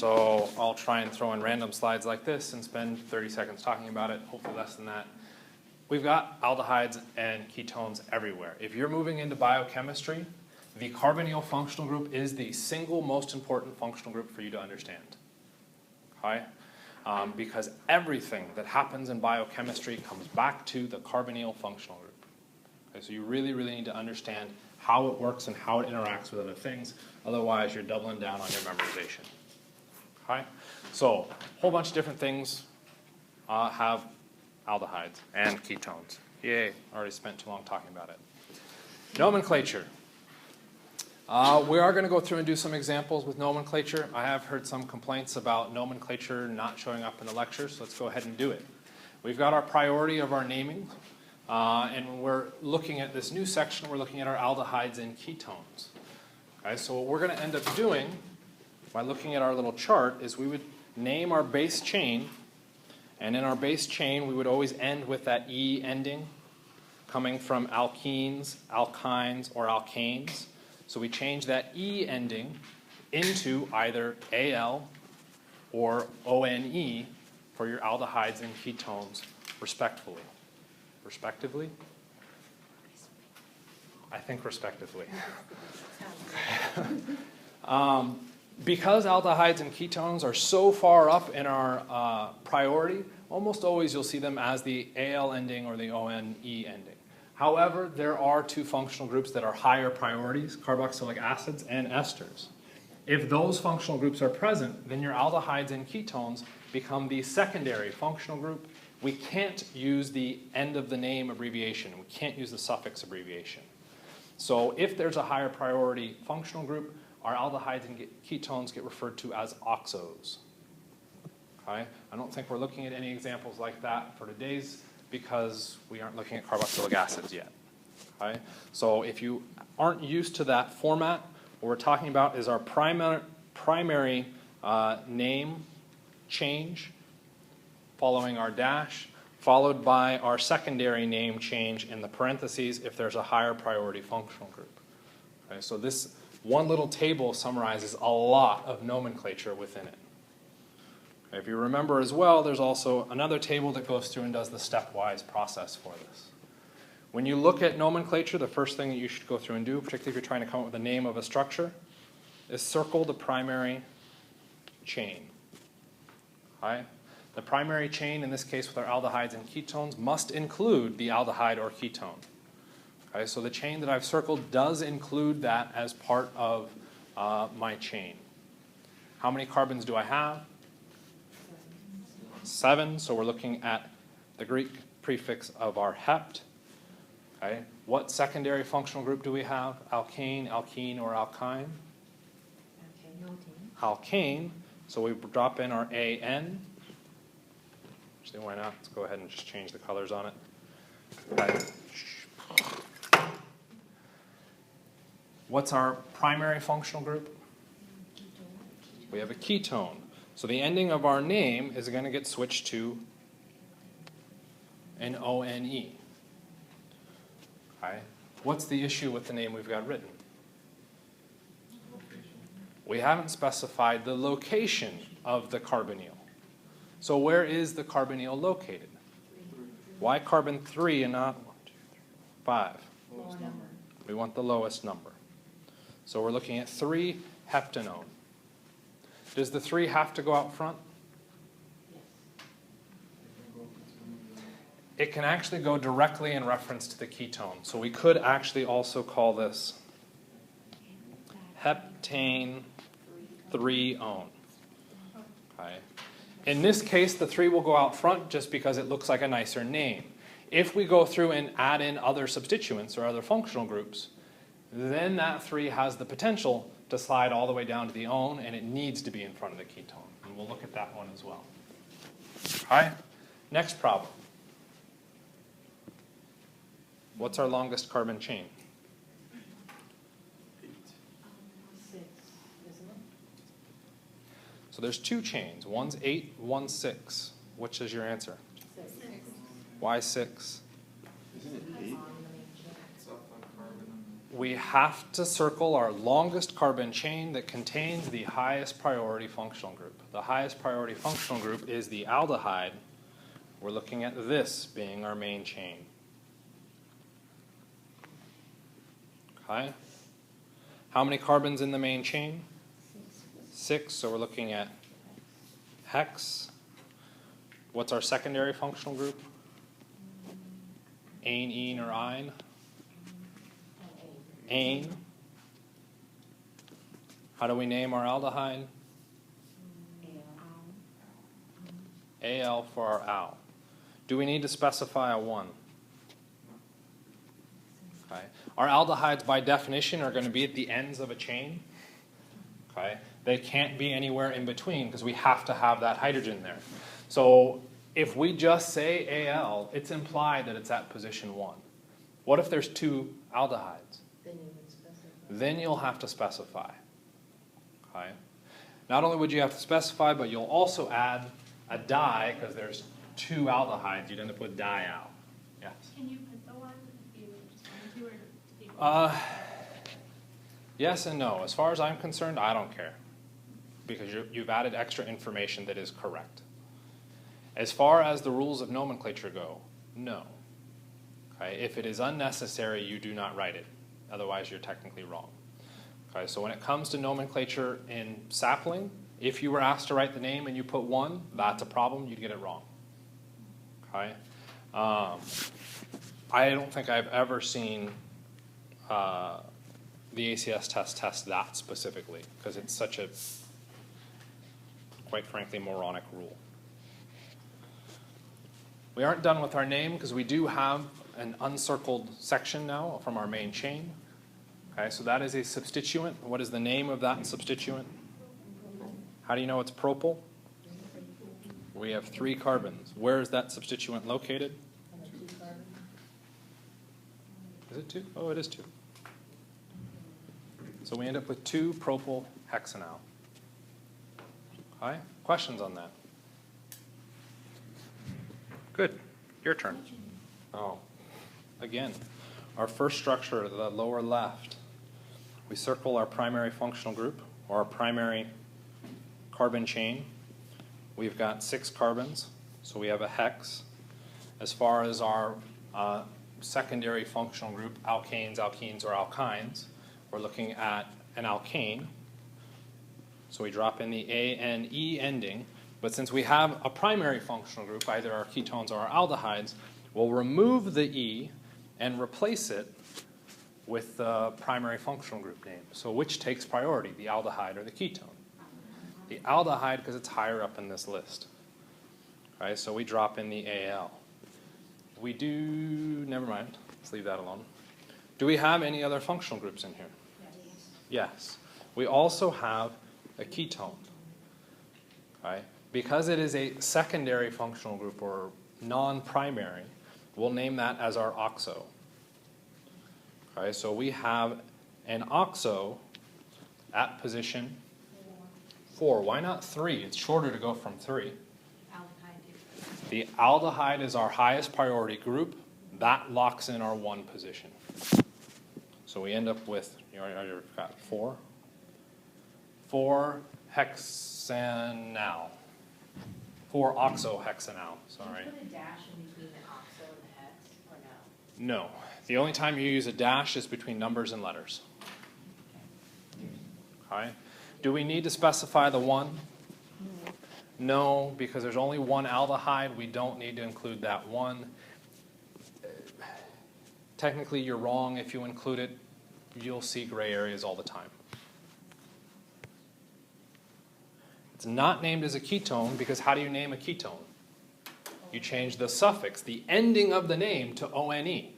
So I'll try and throw in random slides like this and spend 30 seconds talking about it, hopefully less than that. We've got aldehydes and ketones everywhere. If you're moving into biochemistry, the carbonyl functional group is the single most important functional group for you to understand. Okay? Because everything that happens in biochemistry comes back to the carbonyl functional group. Okay, so you really, really need to understand how it works and how it interacts with other things. Otherwise, you're doubling down on your memorization. Okay? So a whole bunch of different things have aldehydes and ketones. Yay, already spent too long talking about it. Nomenclature. We are going to go through and do some examples with nomenclature. I have heard some complaints about nomenclature not showing up in the lecture, so let's go ahead and do it. We've got our priority of our naming, and we're looking at this new section. We're looking at our aldehydes and ketones. Okay, so what we're going to end up doing by looking at our little chart is we would name our base chain, and in our base chain we would always end with that E ending coming from alkenes, alkynes, or alkanes. So we change that E ending into either Al or ONE for your aldehydes and ketones, respectively. Respectively? I think respectively. Because aldehydes and ketones are so far up in our priority, almost always you'll see them as the Al ending or the ONE ending. However, there are two functional groups that are higher priorities, carboxylic acids and esters. If those functional groups are present, then your aldehydes and ketones become the secondary functional group. We can't use the end of the name abbreviation. We can't use the suffix abbreviation. So if there's a higher priority functional group, our aldehydes and ketones get referred to as oxos. Okay? I don't think we're looking at any examples like that for today's because we aren't looking at carboxylic acids yet. Okay? So if you aren't used to that format, what we're talking about is our primary name change following our dash, followed by our secondary name change in the parentheses if there's a higher priority functional group. Okay? So this one little table summarizes a lot of nomenclature within it. If you remember as well, there's also another table that goes through and does the stepwise process for this. When you look at nomenclature, the first thing that you should go through and do, particularly if you're trying to come up with the name of a structure, is circle the primary chain. Okay? The primary chain, in this case with our aldehydes and ketones, must include the aldehyde or ketone. Okay? So the chain that I've circled does include that as part of my chain. How many carbons do I have? 7, so we're looking at the Greek prefix of our hept. Okay. What secondary functional group do we have? Alkane, alkene, or alkyne? Alkane. So we drop in our AN. Actually, why not? Let's go ahead and just change the colors on it. Okay. What's our primary functional group? We have a ketone. So the ending of our name is going to get switched to an ONE. Okay. What's the issue with the name we've got written? We haven't specified the location of the carbonyl. So where is the carbonyl located? Why carbon 3 and not 1, 2, 3, 5? We want the lowest number. So we're looking at 3 heptanone. Does the 3 have to go out front? It can actually go directly in reference to the ketone. So we could actually also call this heptane 3-one. Okay. In this case, the 3 will go out front just because it looks like a nicer name. If we go through and add in other substituents or other functional groups, then that 3 has the potential to slide all the way down to the -one, and it needs to be in front of the ketone. And we'll look at that one as well. All right, next problem. What's our longest carbon chain? 6, isn't it? So there's 2 chains. One's 8, one's 6. Which is your answer? 6. Why 6? Isn't it 8? It's up on carbon. we have to circle our longest carbon chain that contains the highest priority functional group. The highest priority functional group is the aldehyde. We're looking at this being our main chain. Okay. How many carbons in the main chain? 6, so we're looking at hex. What's our secondary functional group? Ane, ene, or ine? Ane. How do we name our aldehyde? Al for our al. Do we need to specify a 1? Okay. Our aldehydes, by definition, are going to be at the ends of a chain. Okay. They can't be anywhere in between because we have to have that hydrogen there. So if we just say Al, it's implied that it's at position 1. What if there's 2 aldehydes? Then you would specify. Then you'll have to specify. Okay. Not only would you have to specify, but you'll also add a di because there's 2 aldehydes. You'd end up with dial. Yes. Can you put the one if you just wanted to, or to be Yes and no. As far as I'm concerned, I don't care because you've added extra information that is correct. As far as the rules of nomenclature go, no. Okay. If it is unnecessary, you do not write it. Otherwise, you're technically wrong. Okay. So when it comes to nomenclature in sapling, if you were asked to write the name and you put 1, that's a problem. You'd get it wrong. Okay. I don't think I've ever seen the ACS test that specifically because it's such a, quite frankly, moronic rule. We aren't done with our name because we do have an uncircled section now from our main chain. Okay, so that is a substituent. What is the name of that substituent? How do you know it's propyl? We have 3 carbons. Where is that substituent located? Is it 2? Oh, it is 2. So we end up with 2 propyl hexanal. Okay, questions on that? Good. Your turn. Oh, again, our first structure, the lower left, we circle our primary functional group or our primary carbon chain. We've got 6 carbons, so we have a hex. As far as our secondary functional group, alkanes, alkenes, or alkynes, we're looking at an alkane. So we drop in the ane ending. But since we have a primary functional group, either our ketones or our aldehydes, we'll remove the E and replace it with the primary functional group name. So which takes priority, the aldehyde or the ketone? The aldehyde because it's higher up in this list. Okay, so we drop in the Al. We do, never mind, let's leave that alone. Do we have any other functional groups in here? Yes. We also have a ketone. Okay? Because it is a secondary functional group or non-primary, we'll name that as our oxo. Okay, so we have an oxo at position 4. Why not 3? It's shorter to go from 3. The aldehyde is our highest priority group. That locks in our 1 position. So we end up with, you already got 4. 4 hexanal. 4 oxohexanal, sorry. Can you put a dash in between the oxo and the hex, or no? No. The only time you use a dash is between numbers and letters. Okay. Do we need to specify the 1? No, because there's only 1 aldehyde. We don't need to include that 1. Technically, you're wrong if you include it. You'll see gray areas all the time. It's not named as a ketone because how do you name a ketone? You change the suffix, the ending of the name, to ONE.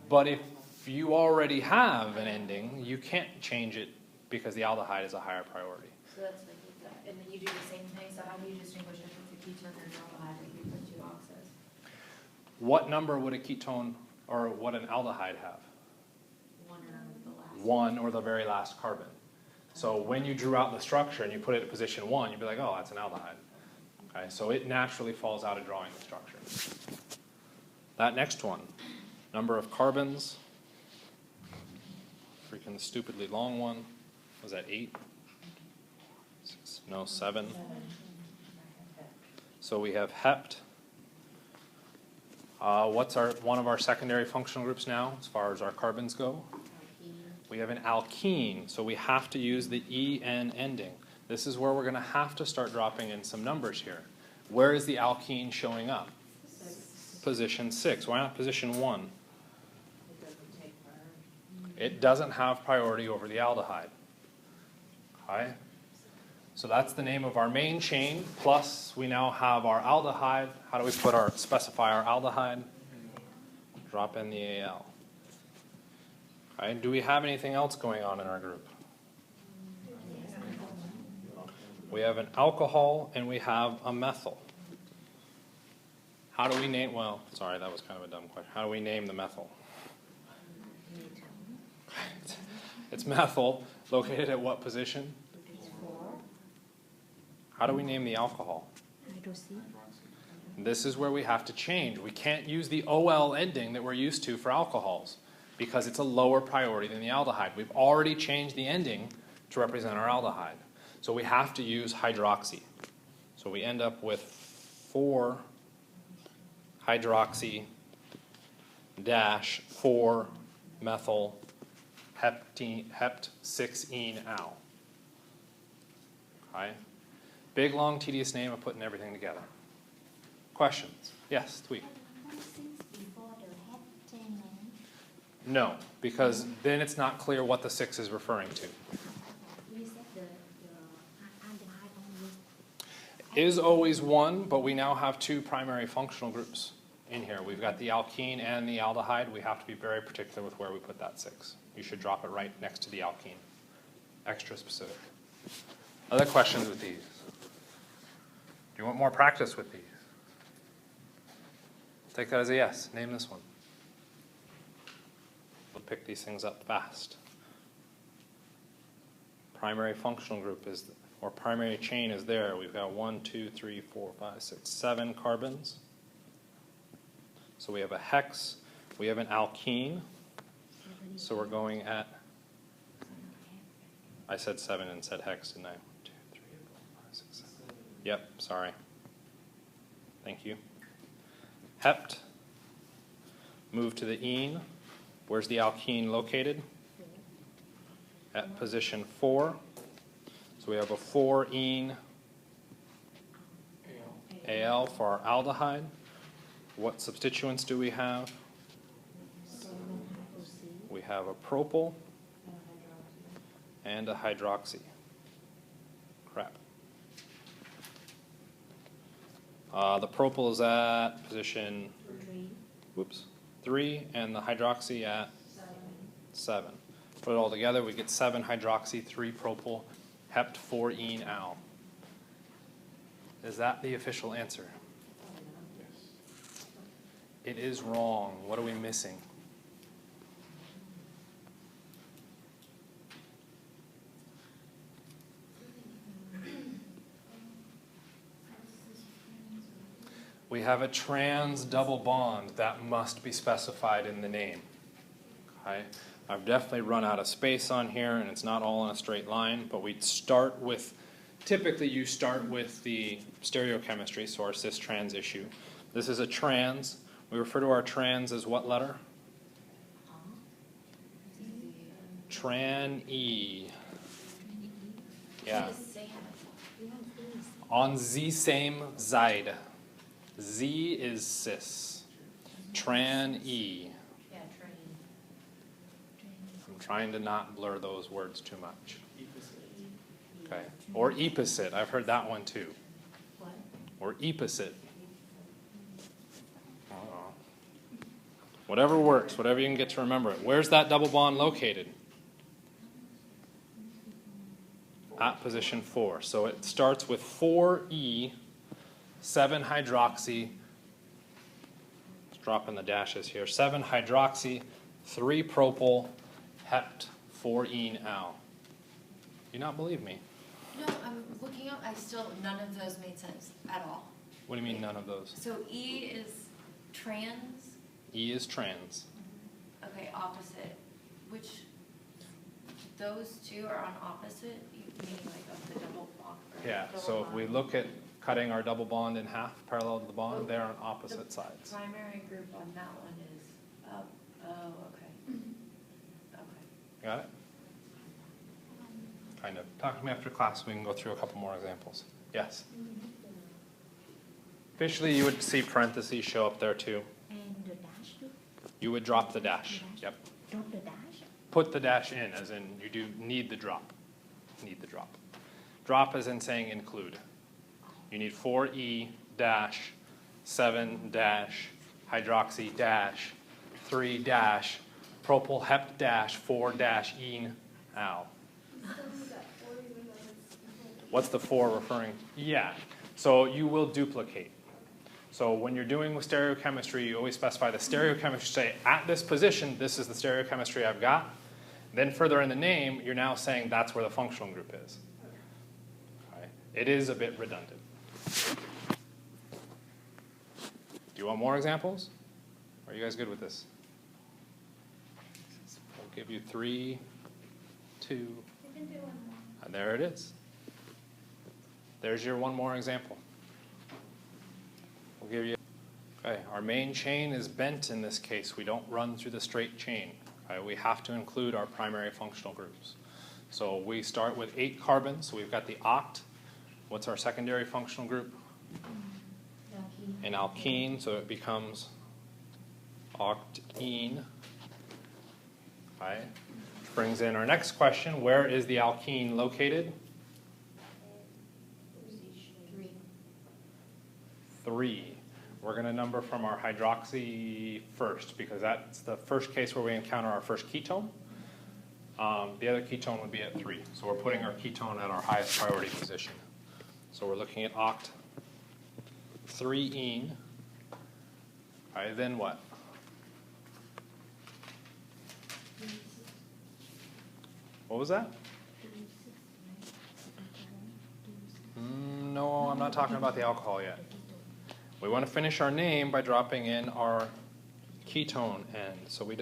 But if you already have an ending, you can't change it because the aldehyde is a higher priority. So that's like that. And then you do the same thing, so how do you distinguish if it's a ketone or an aldehyde if you put 2 oxos? What number would a ketone or what an aldehyde have? 1 or the last. 1 or the very last carbon. So when you drew out the structure and you put it at position 1, you'd be like, oh, that's an aldehyde. Okay, so it naturally falls out of drawing the structure. That next one, number of carbons. freaking stupidly long one. Was that 8? 6, no, 7. So we have hept. What's one of our secondary functional groups now as far as our carbons go? We have an alkene, so we have to use the en ending. This is where we're going to have to start dropping in some numbers here. Where is the alkene showing up? 6. Position 6. Why not position 1? It doesn't take priority. It doesn't have priority over the aldehyde. Okay? So that's the name of our main chain, plus we now have our aldehyde. How do we specify our aldehyde? Drop in the Al. Okay, do we have anything else going on in our group? We have an alcohol and we have a methyl. How do we name, well, sorry, that was kind of a dumb question. How do we name the methyl? It's methyl, located at what position? How do we name the alcohol? This is where we have to change. We can't use the OL ending that we're used to for alcohols because it's a lower priority than the aldehyde. We've already changed the ending to represent our aldehyde. So we have to use hydroxy. So we end up with 4 hydroxy dash 4 methyl hept 6-ene al. Okay? Big, long, tedious name of putting everything together. Questions? Yes, Tweet. No, because then it's not clear what the 6 is referring to. Is always 1, but we now have 2 primary functional groups in here. We've got the alkene and the aldehyde. We have to be very particular with where we put that 6. You should drop it right next to the alkene. Extra specific. Other questions with these? Do you want more practice with these? Take that as a yes. Name this one. We'll pick these things up fast. Primary functional group is, or primary chain is there. We've got 1, 2, 3, 4, 5, 6, 7 carbons. So we have a hex. We have an alkene. So we're going at, I said 7 and said hex, didn't I? 1, 2, 3, 4, 5, 6, 7. Yep, sorry. Thank you. Hept. Move to the ene. Where's the alkene located? At position 4. So we have a 4-ene Al for our aldehyde. What substituents do we have? We have a propyl and a hydroxy. Crap. The propyl is at position 3, and the hydroxy at 7. Put it all together, we get 7 hydroxy, 3 propyl, hept 4-ene al. Is that the official answer? It is wrong. What are we missing? We have a trans double bond that must be specified in the name. Okay? I've definitely run out of space on here, and it's not all in a straight line, but we'd start with, typically you start with the stereochemistry, so our cis-trans issue. This is a trans. We refer to our trans as what letter? Tran-E. Yeah. On the same side. Z is cis. Tran-E. Yeah, train. I'm trying to not blur those words too much. Okay. Or opposite. I've heard that one too. What? Or opposite. Whatever works, whatever you can get to remember it. Where's that double bond located? At position 4. So it starts with 4E, 7 hydroxy. Let's drop in the dashes here. 7 hydroxy, 3 propyl, hept, 4-ene al. You not believe me? No, I'm looking up, none of those made sense at all. What do you mean none of those? So E is trans? E is trans. Okay, opposite. Which? those two are on opposite, meaning like of the double bond? or Yeah, double so if we bond? look at cutting our double bond in half parallel to the bond, they're on opposite The sides. primary group on that one is up, oh, okay. Okay. Got it? Kind of. Talk to me after class, we can go through a couple more examples. Yes? Officially, you would see parentheses show up there too. And the dash too? You would drop the dash. Yep. Drop the dash? Put the dash in, as in you do need the drop. Need the drop. Drop as in saying include. You need 4E dash 7 dash hydroxy dash 3 dash propyl hep dash 4 dash ene al. What's the 4 referring? Yeah. So you will duplicate. So when you're doing with stereochemistry, you always specify the stereochemistry. Say, at this position, this is the stereochemistry I've got. Then further in the name, you're now saying that's where the functional group is. Okay. It is a bit redundant. Do you want more examples? Are you guys good with this? I'll give you 3, 2, You can do one more. and there it is. There's your one more example. We'll give you. Okay, our main chain is bent in this case. We don't run through the straight chain. Okay, we have to include our primary functional groups. So we start with 8 carbons. So we've got the oct. What's our secondary functional group? An alkene, so it becomes octene. Okay. Brings in our next question. Where is the alkene located? 3. We're going to number from our hydroxy first because that's the first case where we encounter our first ketone. The other ketone would be at 3. So we're putting our ketone at our highest priority position. So we're looking at oct 3-ene. All right, then what? What was that? No, I'm not talking about the alcohol yet. We want to finish our name by dropping in our ketone end. So we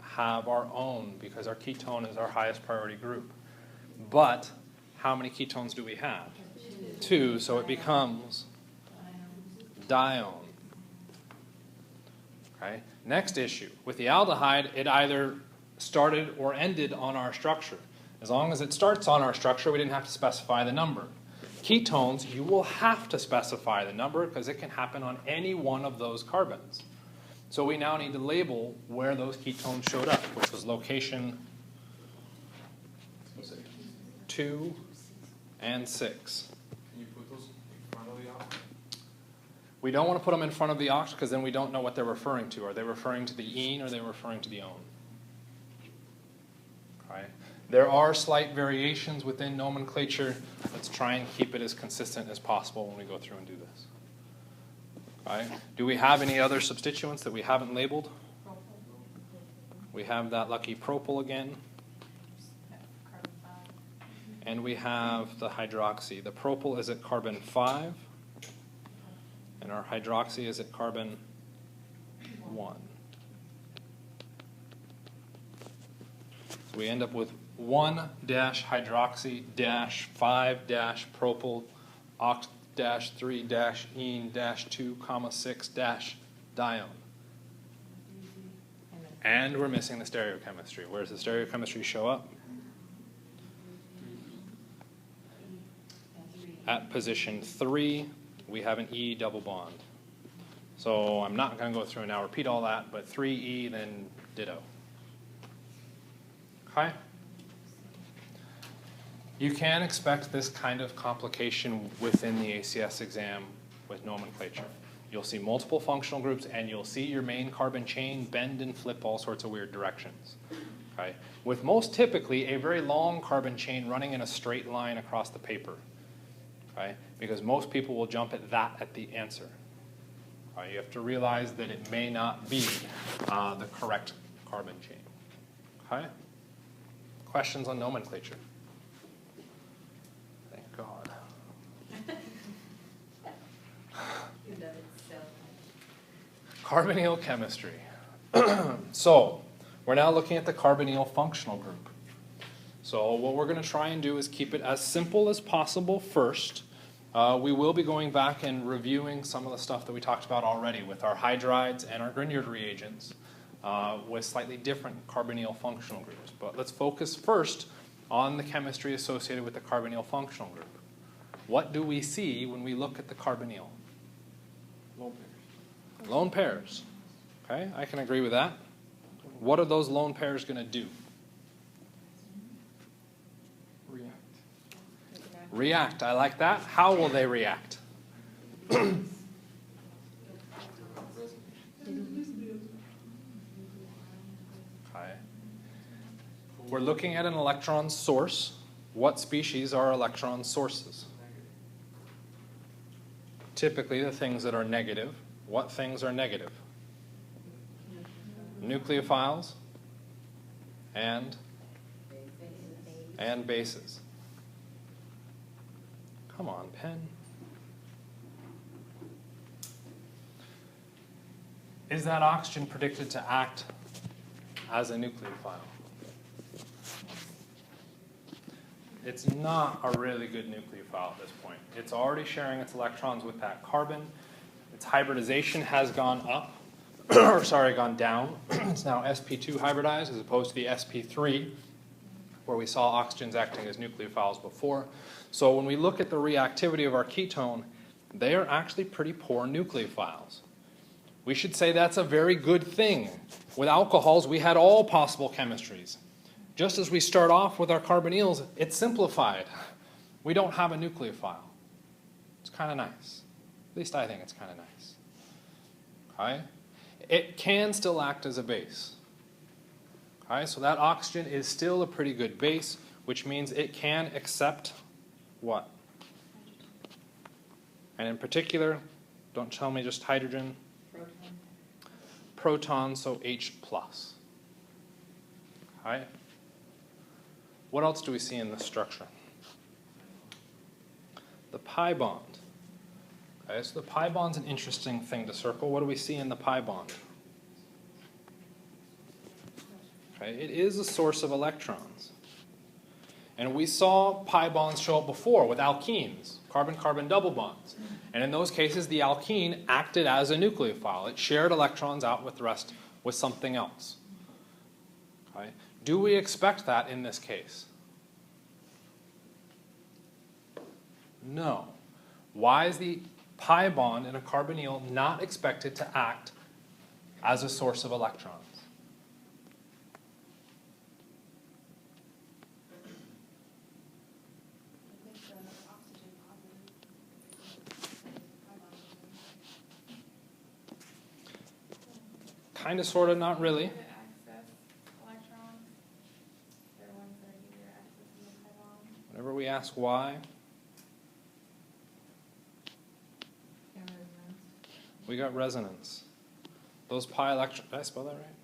have our own because our ketone is our highest priority group. But how many ketones do we have? 2, so it becomes dione. Okay. Next issue. With the aldehyde, it either started or ended on our structure. As long as it starts on our structure, we didn't have to specify the number. Ketones, you will have to specify the number because it can happen on any one of those carbons. So we now need to label where those ketones showed up, which was location 2 and 6. Can you put those in front of the oct? We don't want to put them in front of the oct because then we don't know what they're referring to. Are they referring to the ene or are they referring to the one? Okay. There are slight variations within nomenclature. Let's try and keep it as consistent as possible when we go through and do this. Okay. Do we have any other substituents that we haven't labeled? We have that lucky propyl again. And we have the hydroxy. The propyl is at carbon 5. And our hydroxy is at carbon 1. So we end up with 1-hydroxy-5-propyl oct-3-ene-2, 6-dione. And we're missing the stereochemistry. Where does the stereochemistry show up? At position 3, we have an E double bond. So I'm not going to go through and now repeat all that, but 3E, then ditto. Okay? You can expect this kind of complication within the ACS exam with nomenclature. You'll see multiple functional groups, and you'll see your main carbon chain bend and flip all sorts of weird directions. Okay? With most typically a very long carbon chain running in a straight line across the paper. Okay? Because most people will jump at that at the answer. Okay? You have to realize that it may not be the correct carbon chain. Okay? Questions on nomenclature? Thank God. Carbonyl chemistry. So, we're now looking at the carbonyl functional group. So what we're going to try and do is keep it as simple as possible first. We will be going back and reviewing some of the stuff that we talked about already with our Hydrates and our Grignard reagents with slightly different carbonyl functional groups. But let's focus first on the chemistry associated with the carbonyl functional group. What do we see when we look at the carbonyl? Lone pairs. Lone pairs. Okay, I can agree with that. What are those lone pairs going to do? React. React. I like that. How will they react? Okay. We're looking at an electron source. What species are electron sources? Typically the things that are negative. What things are negative? Nucleophiles and bases. Come on, pen. Is that oxygen predicted to act as a nucleophile? It's not a really good nucleophile at this point. It's already sharing its electrons with that carbon. Its hybridization has gone up, or sorry, gone down. It's now sp2 hybridized as opposed to the sp3, where we saw oxygens acting as nucleophiles before. So when we look at the reactivity of our ketone, they are actually pretty poor nucleophiles. We should say that's a very good thing. With alcohols, we had all possible chemistries. Just as we start off with our carbonyls, it's simplified. We don't have a nucleophile. It's kind of nice. At least I think it's kind of nice. Okay? It can still act as a base. Okay? So that oxygen is still a pretty good base, which means it can accept what? And in particular, don't tell me just hydrogen. Proton, so H+. Okay? What else do we see in this structure? The pi bond. Okay, so the pi bond's an interesting thing to circle. What do we see in the pi bond? Okay, it is a source of electrons. And we saw pi bonds show up before with alkenes, carbon-carbon double bonds. And in those cases, the alkene acted as a nucleophile. It shared electrons out with the rest with something else. Okay? Do we expect that in this case? No. Why is the pi bond in a carbonyl not expected to act as a source of electrons? Kind of, sort of, not really. Access electrons. They're ones that are easier to access in the pi bond. Whenever we ask why, we got resonance. Those pi electrons, did I spell that right?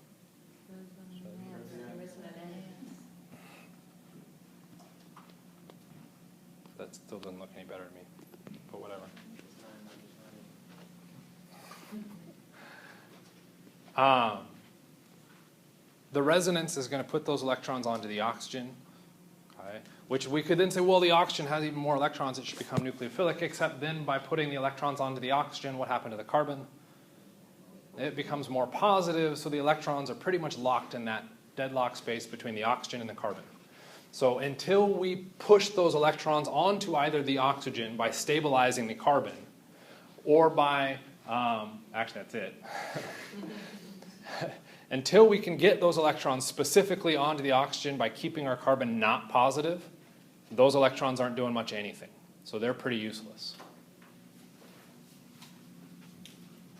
That still doesn't look any better to me, but whatever. The resonance is going to put those electrons onto the oxygen, okay, which we could then say, well, the oxygen has even more electrons, it should become nucleophilic, except then by putting the electrons onto the oxygen, what happened to the carbon? It becomes more positive, so the electrons are pretty much locked in that deadlock space between the oxygen and the carbon. So until we push those electrons onto either the oxygen by stabilizing the carbon, or by, actually that's it. Until we can get those electrons specifically onto the oxygen by keeping our carbon not positive, those electrons aren't doing much anything. So they're pretty useless.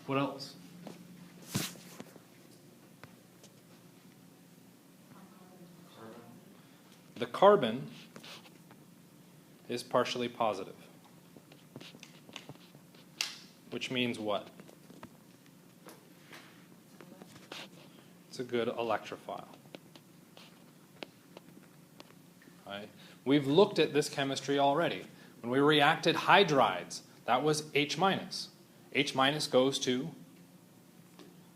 What else? The carbon is partially positive. Which means what? It's a good electrophile. Right? We've looked at this chemistry already. When we reacted hydrides, that was H-. H- goes to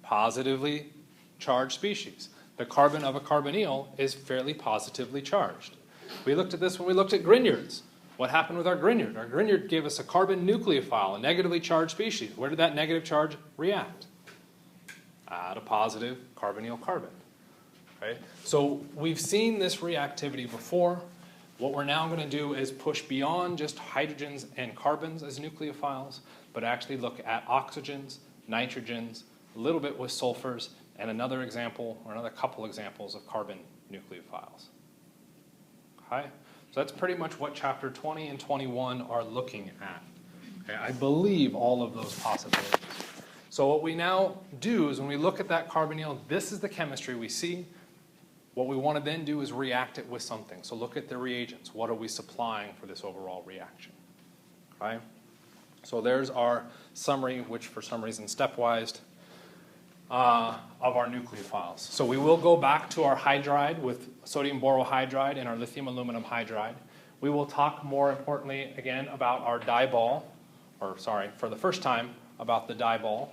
positively charged species. The carbon of a carbonyl is fairly positively charged. We looked at this when we looked at Grignards. What happened with our Grignard? Our Grignard gave us a carbon nucleophile, a negatively charged species. Where did that negative charge react? Add a positive carbonyl carbon. Okay? So we've seen this reactivity before. What we're now going to do is push beyond just hydrogens and carbons as nucleophiles, but actually look at oxygens, nitrogens, a little bit with sulfurs, and another example, or another couple examples of carbon nucleophiles. Okay? So that's pretty much what chapter 20 and 21 are looking at. Okay? I believe all of those possibilities. So what we now do is when we look at that carbonyl, this is the chemistry we see. What we want to then do is react it with something. So look at the reagents. What are we supplying for this overall reaction? Okay? So there's our summary, which for some reason stepwise, of our nucleophiles. So we will go back to our hydride with sodium borohydride and our lithium aluminum hydride. We will talk more importantly again about our dibol, or sorry, for the first time about the dibol.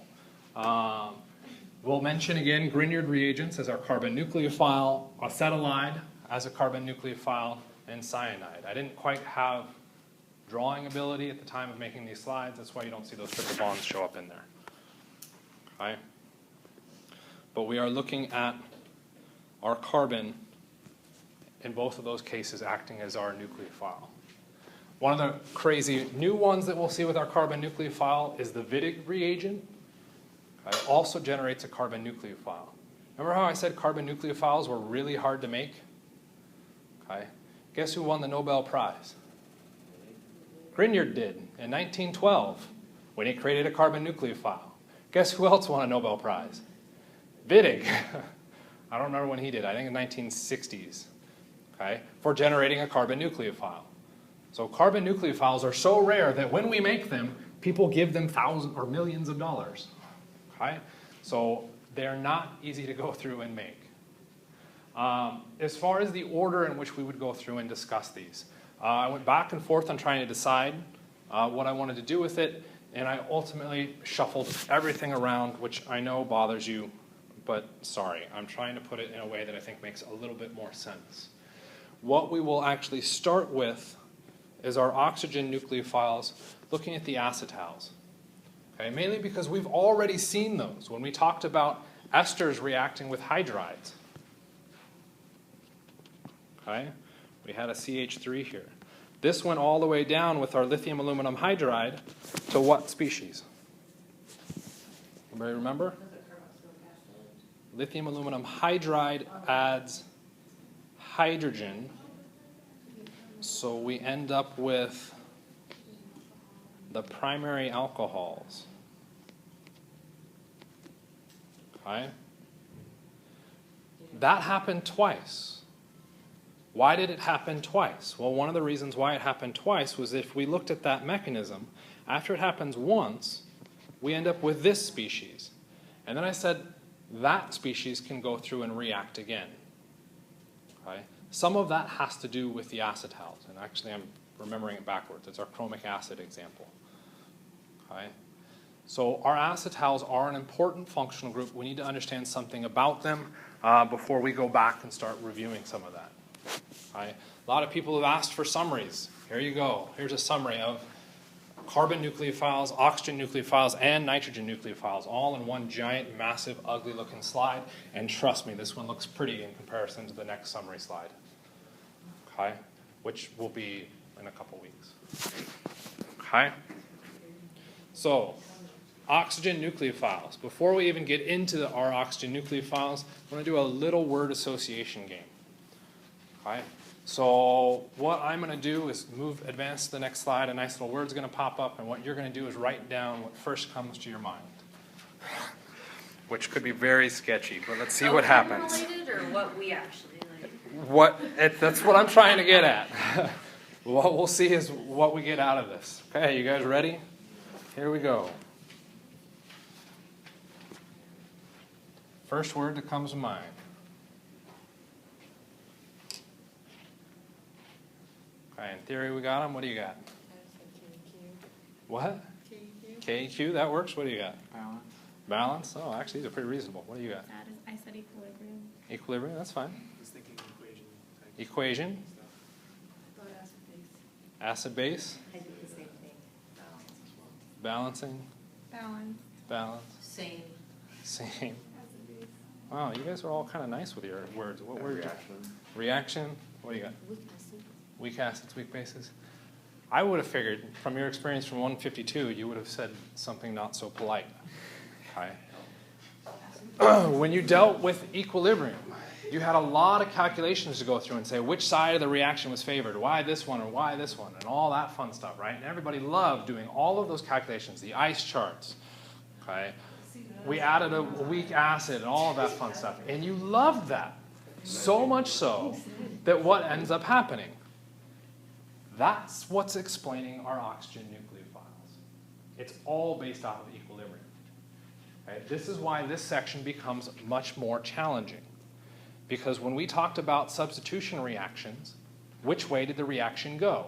We'll mention again Grignard reagents as our carbon nucleophile, acetylide as a carbon nucleophile, and cyanide. I didn't quite have drawing ability at the time of making these slides. That's why you don't see those triple bonds show up in there. Okay? But we are looking at our carbon in both of those cases acting as our nucleophile. One of the crazy new ones that we'll see with our carbon nucleophile is the Wittig reagent. It also generates a carbon nucleophile. Remember how I said carbon nucleophiles were really hard to make? Okay. Guess who won the Nobel Prize? Grignard did in 1912 when he created a carbon nucleophile. Guess who else won a Nobel Prize? Wittig. I don't remember when he did. I think in the 1960s. Okay, for generating a carbon nucleophile. So carbon nucleophiles are so rare that when we make them, people give them thousands or millions of dollars. Okay? So they're not easy to go through and make. As far as the order in which we would go through and discuss these, I went back and forth on trying to decide what I wanted to do with it, and I ultimately shuffled everything around, which I know bothers you, but sorry, I'm trying to put it in a way that I think makes a little bit more sense. What we will actually start with is our oxygen nucleophiles, looking at the acetals. Okay, mainly because we've already seen those when we talked about esters reacting with hydrides. Okay, we had a CH3 here. This went all the way down with our lithium aluminum hydride to what species? Anybody remember? Lithium aluminum hydride adds hydrogen, so we end up with the primary alcohols. Okay? That happened twice. Why did it happen twice? Well, one of the reasons why it happened twice was if we looked at that mechanism, after it happens once, we end up with this species. And then I said that species can go through and react again. Okay? Some of that has to do with the acetals, and actually I'm remembering it backwards. It's our chromic acid example. Okay? So our acetals are an important functional group. We need to understand something about them before we go back and start reviewing some of that. Okay? A lot of people have asked for summaries. Here you go. Here's a summary of carbon nucleophiles, oxygen nucleophiles, and nitrogen nucleophiles, all in one giant, massive, ugly-looking slide. And trust me, this one looks pretty in comparison to the next summary slide. Okay? Which will be in a couple weeks. Okay? So, oxygen nucleophiles. Before we even get into our oxygen nucleophiles, I want to do a little word association game. Okay? So what I'm going to do is advance to the next slide. A nice little word's going to pop up, and what you're going to do is write down what first comes to your mind. Which could be very sketchy, but let's see what happens. Related or what we actually like? That's what I'm trying to get at. What we'll see is what we get out of this. Okay, you guys ready? Here we go. First word that comes to mind. Okay, in theory we got them. What do you got? What? KQ, that works. What do you got? Balance. Balance? Oh, actually, these are pretty reasonable. What do you got? I said equilibrium. Equilibrium, that's fine. I was thinking equation. Equation? Acid-base, I did the same thing. balancing, Balance. balance, Same. same. Acid-base. Wow, you guys are all kind of nice with your words. What word? Reaction. What do you got? Weak acids, weak bases. I would have figured, from your experience from 152, you would have said something not so polite. Okay. When you dealt with equilibrium, you had a lot of calculations to go through and say which side of the reaction was favored, why this one or why this one, and all that fun stuff, right? And everybody loved doing all of those calculations, the ice charts. Okay. We added a weak acid and all of that fun stuff. And you loved that. So much so that what ends up happening? That's what's explaining our oxygen nucleophiles. It's all based off of equilibrium. Okay? This is why this section becomes much more challenging. Because when we talked about substitution reactions, which way did the reaction go?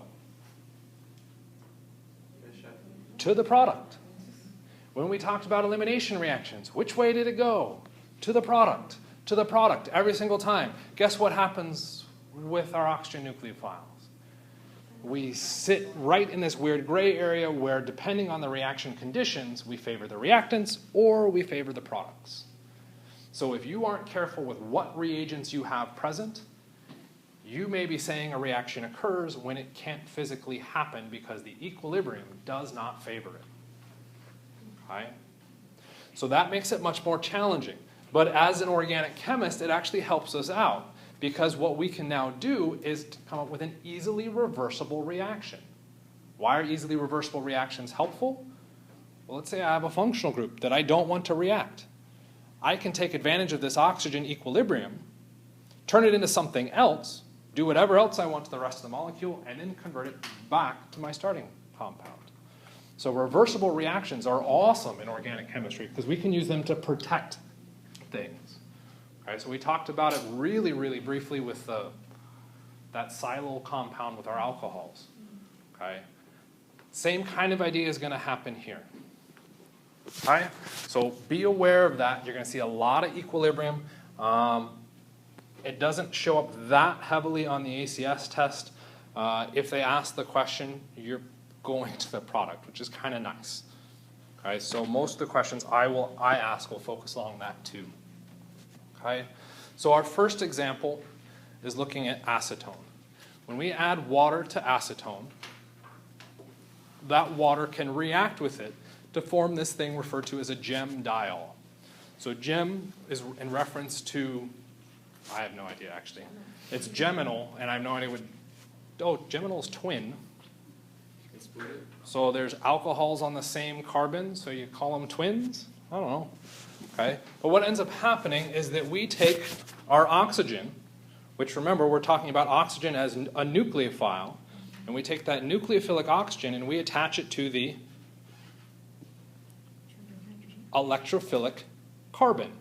To the product. When we talked about elimination reactions, which way did it go? To the product. To the product every single time. Guess what happens with our oxygen nucleophiles? We sit right in this weird gray area where, depending on the reaction conditions, we favor the reactants or we favor the products. So if you aren't careful with what reagents you have present, you may be saying a reaction occurs when it can't physically happen because the equilibrium does not favor it. Okay? So that makes it much more challenging. But as an organic chemist, it actually helps us out because what we can now do is to come up with an easily reversible reaction. Why are easily reversible reactions helpful? Well, let's say I have a functional group that I don't want to react. I can take advantage of this oxygen equilibrium, turn it into something else, do whatever else I want to the rest of the molecule, and then convert it back to my starting compound. So reversible reactions are awesome in organic chemistry because we can use them to protect things. Okay, so we talked about it really, really briefly with that silyl compound with our alcohols. Okay, same kind of idea is going to happen here. Okay, so be aware of that. You're going to see a lot of equilibrium. It doesn't show up that heavily on the ACS test. If they ask the question, you're going to the product, which is kind of nice. Okay, so most of the questions I ask will focus along that too. Okay, so our first example is looking at acetone. When we add water to acetone, that water can react with it to form this thing referred to as a Gem-diol. So Gem is in reference to, I have no idea actually. It's geminal, and I have no idea what, oh, geminal is twin. So there's alcohols on the same carbon, so you call them twins? I don't know. Okay. But what ends up happening is that we take our oxygen, which remember we're talking about oxygen as a nucleophile, and we take that nucleophilic oxygen and we attach it to the electrophilic carbon.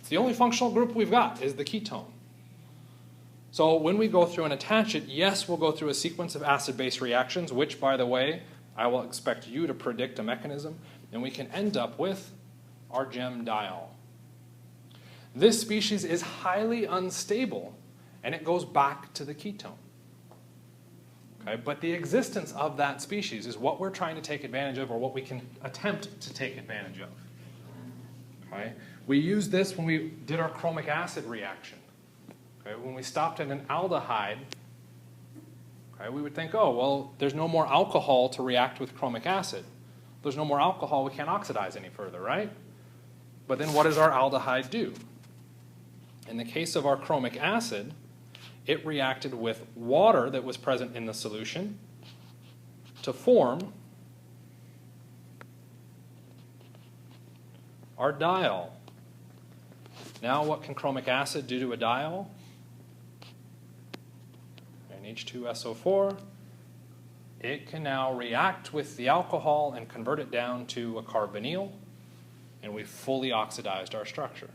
It's the only functional group we've got is the ketone. So when we go through and attach it, yes, we'll go through a sequence of acid-base reactions, which, by the way, I will expect you to predict a mechanism, and we can end up with our Gem-diol. This species is highly unstable, and it goes back to the ketone. Okay? But the existence of that species is what we're trying to take advantage of, or what we can attempt to take advantage of. Okay? We used this when we did our chromic acid reaction. Okay? When we stopped at an aldehyde, okay, we would think, oh, well, there's no more alcohol to react with chromic acid. There's no more alcohol, we can't oxidize any further, right? But then what does our aldehyde do? In the case of our chromic acid, it reacted with water that was present in the solution to form our diol. Now what can chromic acid do to a diol? And H2SO4. It can now react with the alcohol and convert it down to a carbonyl, and we fully oxidized our structure.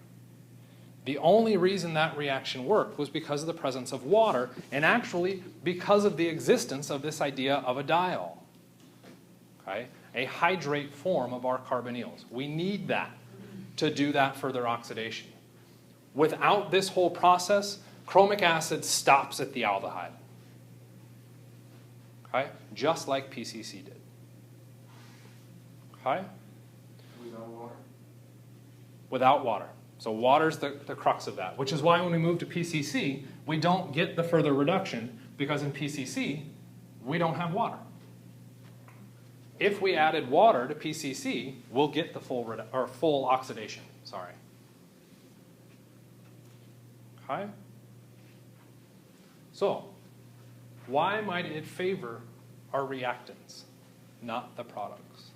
The only reason that reaction worked was because of the presence of water, and actually because of the existence of this idea of a diol, okay? A hydrate form of our carbonyls. We need that to do that further oxidation. Without this whole process, chromic acid stops at the aldehyde. Okay? Just like PCC did. Okay? Without water? Without water. So water's the crux of that, which is why when we move to PCC, we don't get the further reduction, because in PCC, we don't have water. If we added water to PCC, we'll get the full oxidation. Sorry. Okay? So, why might it favor our reactants, not the products?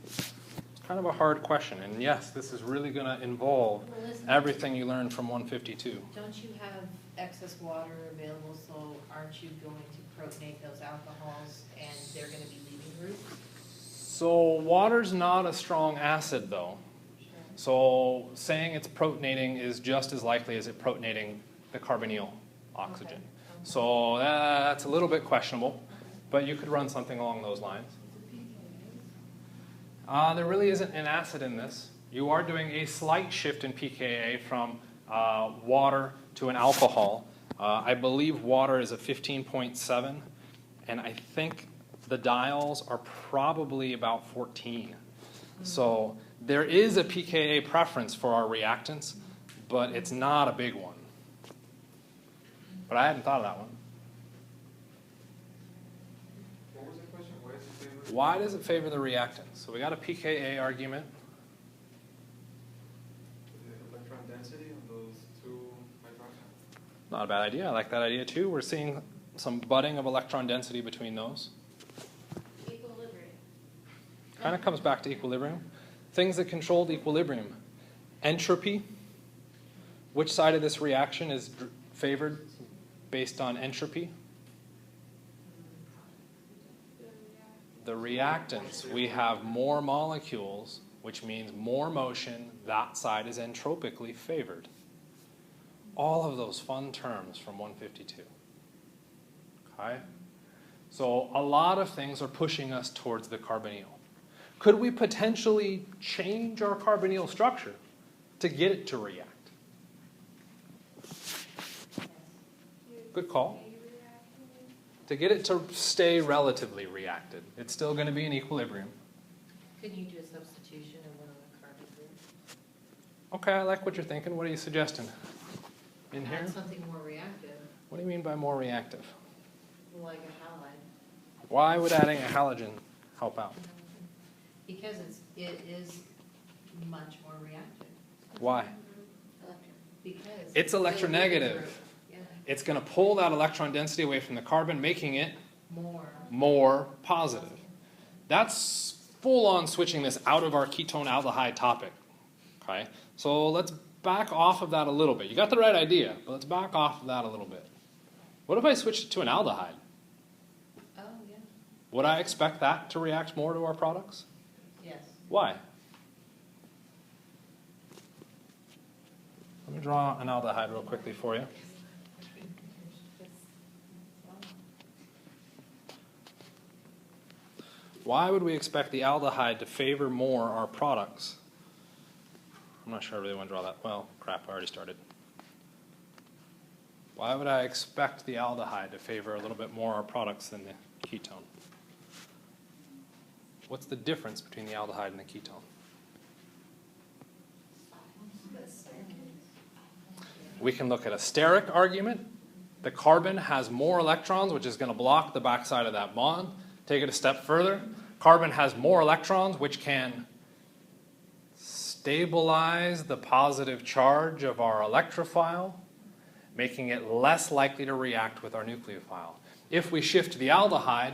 It's kind of a hard question, and yes, this is really going to involve Well, isn't- everything you learned from 152. Don't you have excess water available, so aren't you going to protonate those alcohols and they're gonna be leaving groups? So water's not a strong acid, though. So saying it's protonating is just as likely as it protonating the carbonyl oxygen. Okay. So that's a little bit questionable, but you could run something along those lines. There really isn't an acid in this. You are doing a slight shift in pKa from water to an alcohol. I believe water is a 15.7, and I think the diols are probably about 14. So there is a pKa preference for our reactants, but it's not a big one. But I hadn't thought of that one. What was the question? Why is it favored? Why does it favor the reactants? So we got a pKa argument. The electron density on those two hydroxide? Not a bad idea. I like that idea too. We're seeing some budding of electron density between those. Equilibrium. Kind of comes back to equilibrium. Things that controlled equilibrium. Entropy. Which side of this reaction is favored based on entropy? The reactants. We have more molecules, which means more motion. That side is entropically favored. All of those fun terms from 152. Okay? So a lot of things are pushing us towards the carbonyl. Could we potentially change our carbonyl structure to get it to react? Good call. To get it to stay relatively reacted. It's still going to be in equilibrium. Couldn't you do a substitution of one of the carbon groups? Okay, I like what you're thinking. What are you suggesting? In here? Add something more reactive, What do you mean by more reactive? like a halide. Why would adding a halogen help out? Because it is much more reactive. Why? Because It's electronegative. Yeah, It's going to pull that electron density away from the carbon, making it more. more positive. That's full-on switching this out of our ketone aldehyde topic. Okay, so let's back off of that a little bit. You got the right idea, but let's back off of that a little bit. What if I switched it to an aldehyde? Oh, yeah, Would I expect that to react more to our products? yes. Why? Let me draw an aldehyde real quickly for you. Why would we expect the aldehyde to favor more our products? I'm not sure I really want to draw that. Well, crap, I already started. Why would I expect the aldehyde to favor a little bit more our products than the ketone? What's the difference between the aldehyde and the ketone? We can look at a steric argument. The carbon has more electrons, which is going to block the backside of that bond. Take it a step further. Carbon has more electrons, which can stabilize the positive charge of our electrophile, making it less likely to react with our nucleophile. If we shift to the aldehyde,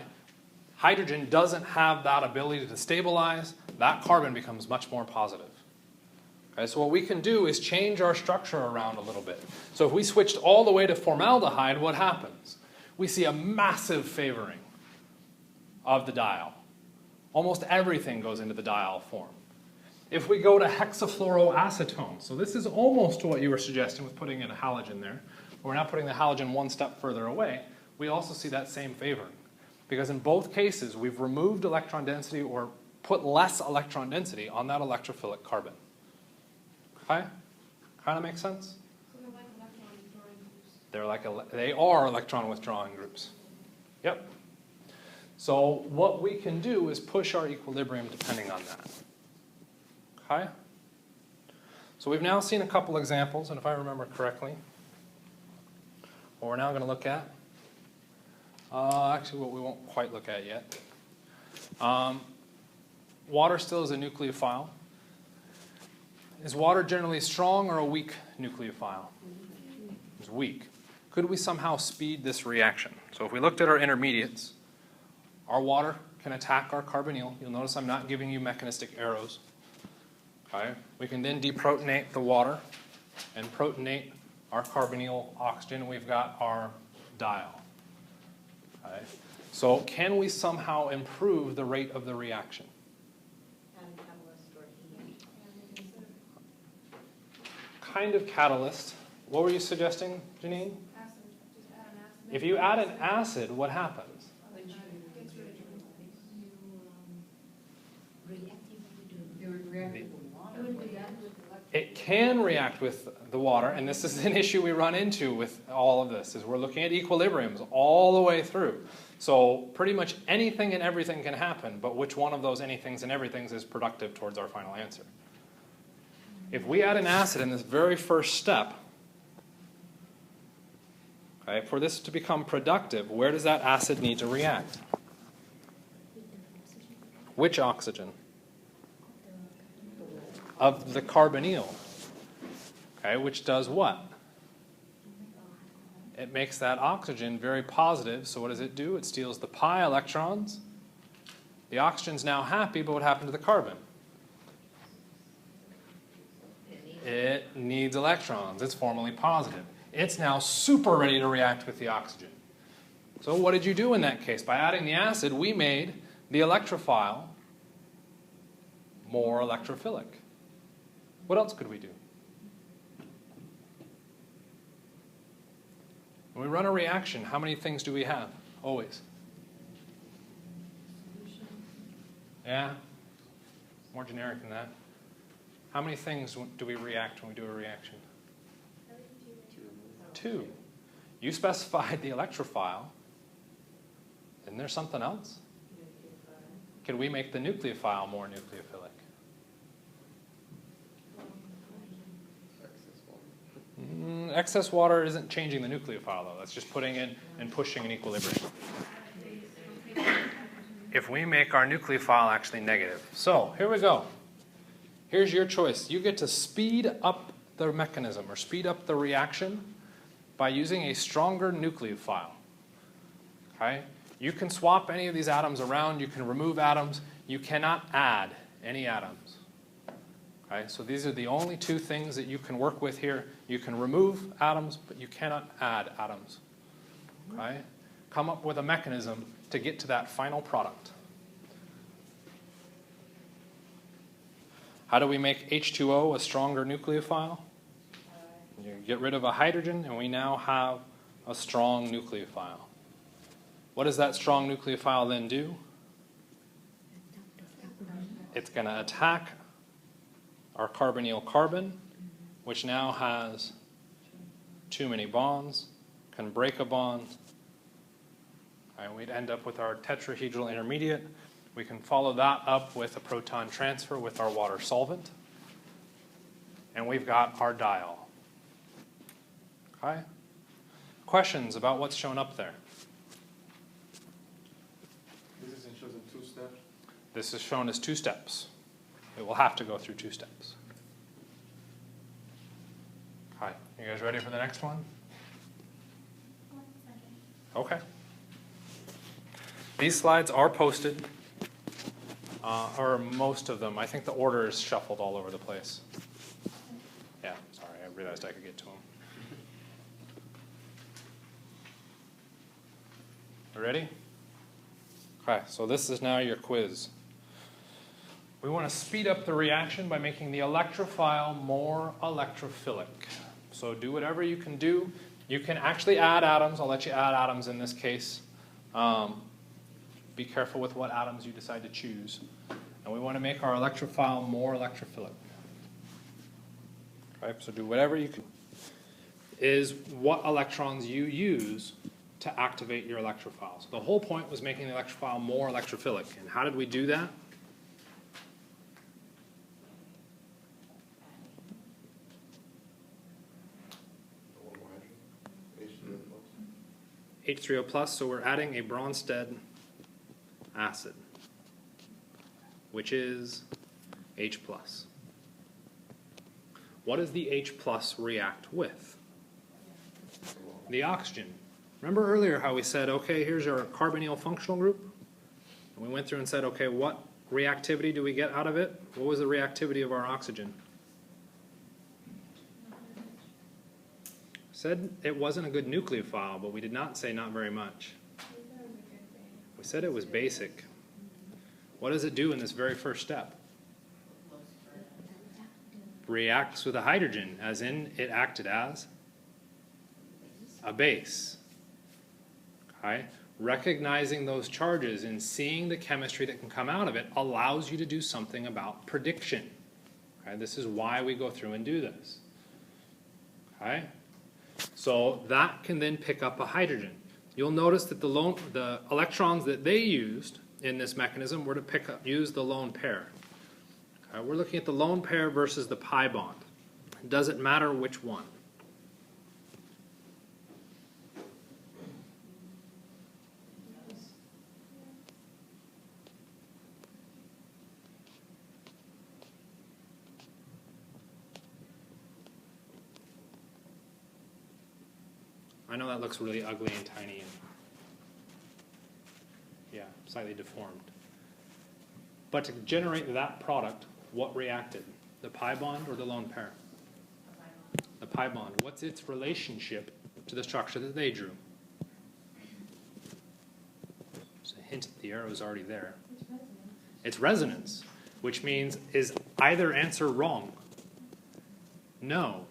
hydrogen doesn't have that ability to stabilize. That carbon becomes much more positive. Okay, so what we can do is change our structure around a little bit. So if we switched all the way to formaldehyde, what happens? We see a massive favoring of the diol. Almost everything goes into the diol form. If we go to hexafluoroacetone, so this is almost what you were suggesting with putting in a halogen there. We're now putting the halogen one step further away. We also see that same favoring. Because in both cases, we've removed electron density or put less electron density on that electrophilic carbon. Okay? Kind of makes sense? So the like electrons They are electron withdrawing groups. Yep. So what we can do is push our equilibrium depending on that. Okay? So we've now seen a couple examples, and if I remember correctly, what we're now going to look at, actually what we won't quite look at yet. Water still is a nucleophile. Is water generally strong or a weak nucleophile? It's weak. Could we somehow speed this reaction? So if we looked at our intermediates, our water can attack our carbonyl. You'll notice I'm not giving you mechanistic arrows. Okay? We can then deprotonate the water and protonate our carbonyl oxygen. We've got our diol. Okay? So can we somehow improve the rate of the reaction? Kind of catalyst. What were you suggesting, Janine? Acid, just add an acid. If you add an acid, what happens? It can react with the water, and this is an issue we run into with all of this, is we're looking at equilibriums all the way through. So pretty much anything and everything can happen, but which one of those anythings and everythings is productive towards our final answer? If we add an acid in this very first step, okay, for this to become productive, where does that acid need to react? Which oxygen? Of the carbonyl. Okay, which does what? It makes that oxygen very positive, so what does it do? It steals the pi electrons. The oxygen's now happy, but what happened to the carbon? It needs electrons. It's formally positive. It's now super ready to react with the oxygen. So what did you do in that case? By adding the acid, we made the electrophile more electrophilic. What else could we do? When we run a reaction, how many things do we have? Always. Yeah? More generic than that. How many things do we react when we do a reaction? Two. You specified the electrophile. Isn't there something else? Can we make the nucleophile more nucleophilic? Excess water isn't changing the nucleophile, though. That's just putting in and pushing an equilibrium. If we make our nucleophile actually negative. So, here we go. Here's your choice. You get to speed up the mechanism or speed up the reaction by using a stronger nucleophile. Okay? You can swap any of these atoms around. You can remove atoms. You cannot add any atoms. Okay? So these are the only two things that you can work with here. You can remove atoms, but you cannot add atoms. Okay? Come up with a mechanism to get to that final product. How do we make H2O a stronger nucleophile? You get rid of a hydrogen, and we now have a strong nucleophile. What does that strong nucleophile then do? It's going to attack our carbonyl carbon, which now has too many bonds, can break a bond. And we'd end up with our tetrahedral intermediate. We can follow that up with a proton transfer with our water solvent. And we've got our diol. Okay? Questions about what's shown up there? This is shown in 2 steps. This is shown as 2 steps. It will have to go through 2 steps. Okay, you guys ready for the next one? 1 second. Okay. These slides are posted, or most of them. I think the order is shuffled all over the place. Yeah, sorry, I realized I could get to them. You ready? Okay, so this is now your quiz. We want to speed up the reaction by making the electrophile more electrophilic. So do whatever you can do. You can actually add atoms. I'll let you add atoms in this case. Be careful with what atoms you decide to choose. And we want to make our electrophile more electrophilic. Okay, so do whatever you can. is what electrons you use to activate your electrophiles. The whole point was making the electrophile more electrophilic. And how did we do that? H3O plus, so we're adding a Bronsted acid, which is H plus. What does the H plus react with? The oxygen. Remember earlier how we said, okay, here's our carbonyl functional group? And we went through and said, okay, what reactivity do we get out of it? What was the reactivity of our oxygen? Said it wasn't a good nucleophile, but we did not say not very much. We said it was basic. What does it do in this very first step? Reacts with a hydrogen, as in it acted as a base. Okay? Recognizing those charges and seeing the chemistry that can come out of it allows you to do something about prediction. Okay? This is why we go through and do this. Okay? So that can then pick up a hydrogen. You'll notice that the electrons that they used in this mechanism were to use the lone pair. Okay? We're looking at the lone pair versus the pi bond. Does it matter which one? I know that looks really ugly and tiny and, yeah, slightly deformed. But to generate that product, what reacted? The pi bond or the lone pair? The pi bond. What's its relationship to the structure that they drew? There's a hint that the arrow is already there. It's resonance, which means, is either answer wrong? No.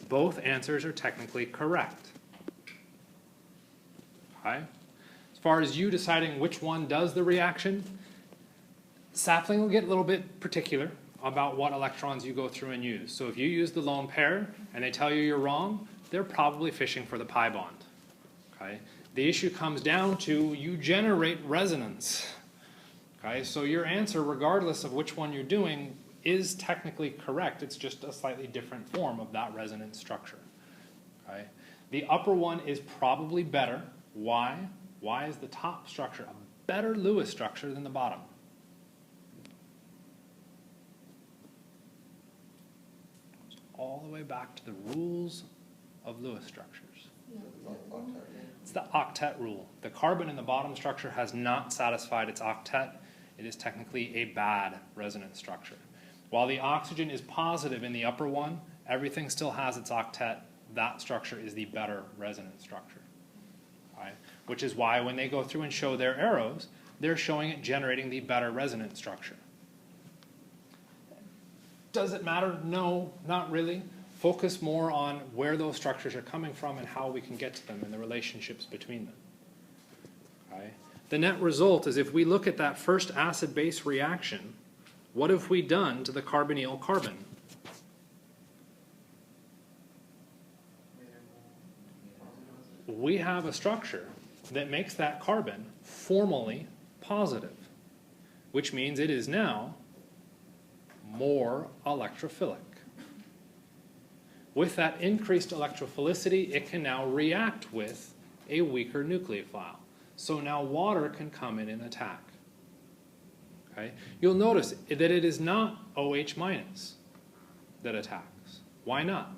Both answers are technically correct. Okay? As far as you deciding which one does the reaction, sapling will get a little bit particular about what electrons you go through and use. So if you use the lone pair and they tell you you're wrong, they're probably fishing for the pi bond. Okay? The issue comes down to you generate resonance. Okay? So your answer, regardless of which one you're doing, is technically correct. It's just a slightly different form of that resonance structure. Okay? The upper one is probably better. Why? Why is the top structure a better Lewis structure than the bottom? All the way back to the rules of Lewis structures. It's the octet rule. The carbon in the bottom structure has not satisfied its octet. It is technically a bad resonance structure. While the oxygen is positive in the upper one, everything still has its octet. That structure is the better resonance structure. Right? Which is why when they go through and show their arrows, they're showing it generating the better resonance structure. Does it matter? No, not really. Focus more on where those structures are coming from and how we can get to them and the relationships between them. Okay? The net result is if we look at that first acid-base reaction, what have we done to the carbonyl carbon? We have a structure that makes that carbon formally positive, which means it is now more electrophilic. With that increased electrophilicity, it can now react with a weaker nucleophile. So now water can come in and attack. Okay? You'll notice that it is not OH minus that attacks. Why not?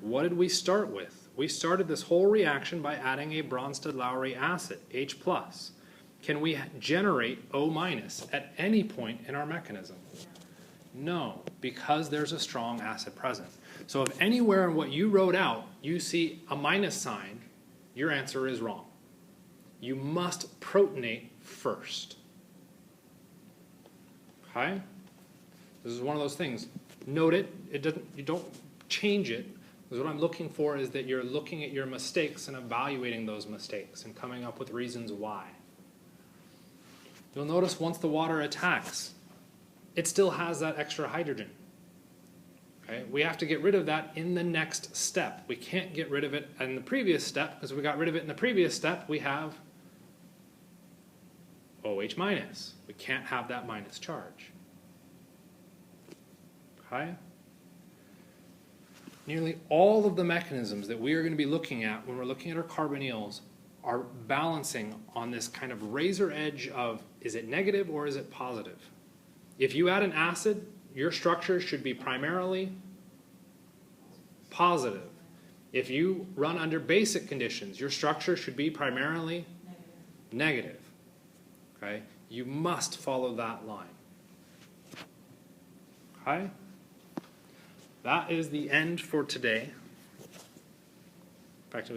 What did we start with? We started this whole reaction by adding a Bronsted-Lowry acid, H+. Can we generate O- at any point in our mechanism? No, because there's a strong acid present. So if anywhere in what you wrote out you see a minus sign, your answer is wrong. You must protonate first. Okay? This is one of those things. Note it. You don't change it. Because what I'm looking for is that you're looking at your mistakes and evaluating those mistakes and coming up with reasons why. You'll notice once the water attacks, it still has that extra hydrogen. Okay? We have to get rid of that in the next step. We can't get rid of it in the previous step, because we got rid of it in the previous step, we have OH minus. We can't have that minus charge. Okay? Nearly all of the mechanisms that we are going to be looking at when we're looking at our carbonyls are balancing on this kind of razor edge of, is it negative or is it positive? If you add an acid, your structure should be primarily positive. If you run under basic conditions, your structure should be primarily negative. Okay? You must follow that line. Okay? That is the end for today.